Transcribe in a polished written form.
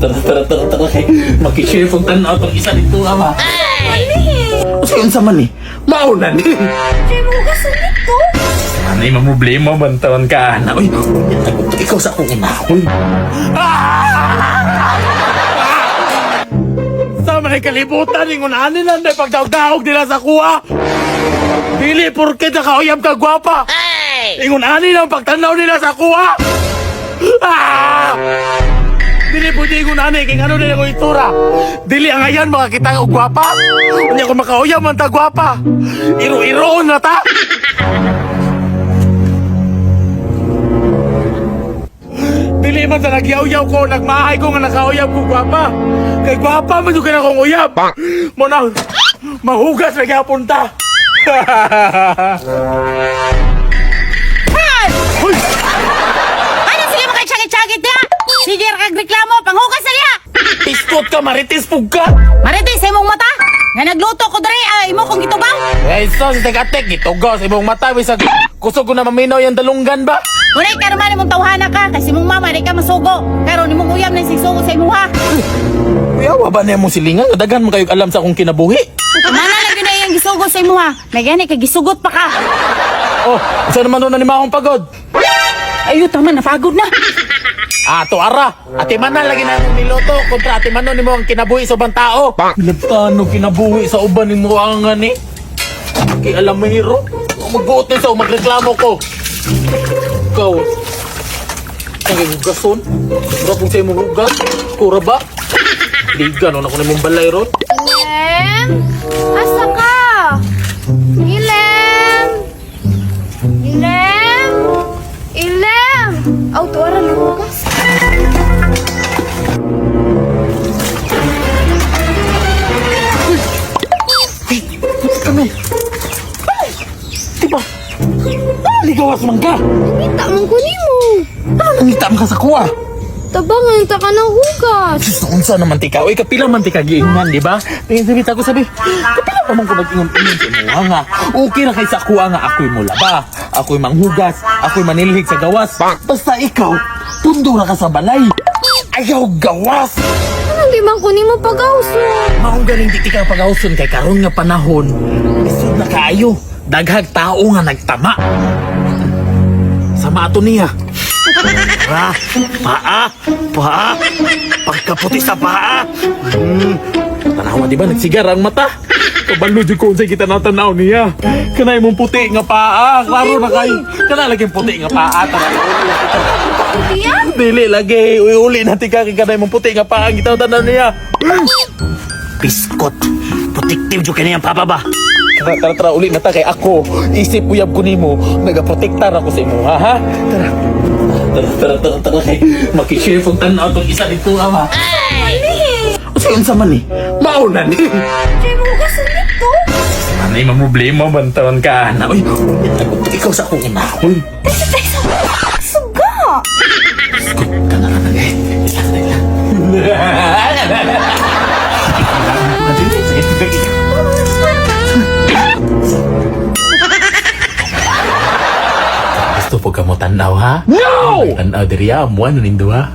Tara. Makishare pong tanaw itong isa dito, ama. Kasi yun sa man eh. Mauna ni. Kaya mo gasan dito. Ano yung problema, bantawan ka, ana. Uy, ikaw sa akong inahon. Sa may kalibutan, ingon anin lang na pagdaog-daog nila sa kuha. Dili, porke nakauyab ka gwapa. Ingon anin lang pagtanaw nila sa kuha. Dili po di ingon anin, kaya ano nila ko itura. Dili ang ayan makakita ka gwapa. Hindi ako makauyab man ta gwapa. Iro-iroon na ta. Dili man sa nagyaw-yaw ko, nagmahay ko nga nakauyab ko gwapa. Kay gwapa man yung kinakong uyab. Muna, mahugas na gyapon ta. Hoy! Ano sige mo kay chagit-chagit niya? Sige kagreklamo, panghugas na niya. Piskot ka, maritis pug ka. Marites, sa imong mata. Nga nagluto ko dere, imo kong gitubaw. Eh, so, si Tegatek, itugos, ibong mata, bisag kusog ko na maminaw yung dalunggan ba? Unay ka naman imong tawhana ka, kasi imong mama, di ka masugo. Karon imong uyam na sisugo sa imuha. Kuyawa ba niya mo silingan? Dagan mo kayo alam sa akong kinabuhi. Mana lang yun na yung gisugo sa imuha. May gani ka gisugot pa ka. Oh, saan naman doon na ni Mahong pagod? Ayo, tama, napagod na. Ato ara, ati manan lagi na akong niloto kontra ati manon ni mo ang kinabuhi sa ubang tao. Nagtano kinabuhi sa uban ni mo ang ani? Kay alam mo hiro, magbuot na sa magreklamo ko. Ikaw, ang hugason? Mura pong sa'yo mong hugas? Kura ba? Ligan, ano ko na mong balay ron? Ilem? Asa ka? Ilem? Ilem? Ilem? Aw, tuwara lugas. Kami. Ay! Diba? Ligawas man ka! Kita mong kunin mo. Ano nangita mo ka sa kuha? Tabangan ta ka ng hugas. Sus, unsa naman tika? Uy, kapila man tika giingan, di ba? Tingin sabit ako sabi, kapila pa man ko mag-ingon-ingon sa imuha nga. Okay na kay sa kuha nga ako'y mulaba, ako'y manghugas, ako'y manilhig sa gawas. Basta ikaw, pundo na ka sa balay. Ayaw gawas! Anong di man kunin mo pag-awson? Maong galing di tika pag-awson kay karon nga panahon. Isod na kaayo, daghag tao nga nagtama. Sama ato niya. Paa, pagkaputi sa paa. Tanawa di ba nagsigar ang mata? Kabalo di ko unsay kita natanaw niya. Kanay mong puti nga paa, klaro na kay. Kana lagi puti nga paa. Dili lagi, uli na tika kay kanay mong puti nga paa ang kita tanaw niya. Biskot, protective jud kaniyang papa ba? Tara, uli na ta kay ako. Isip uyab ko nimo, nagaprotektar ako sa imo, ha? Tara, kay makishare pong tanaw itong isa dito, ama. Kasi yun sa man eh, mauna ni. Kaya mo gasan dito. Ano yung problema, bantawan ka, ana? Uy, ikaw sa akong inahon. Suga. Biskot ka na lang, eh. Gusto po ka mo tanaw, ha? No! Tanaw diri, amuan, nindo, ha?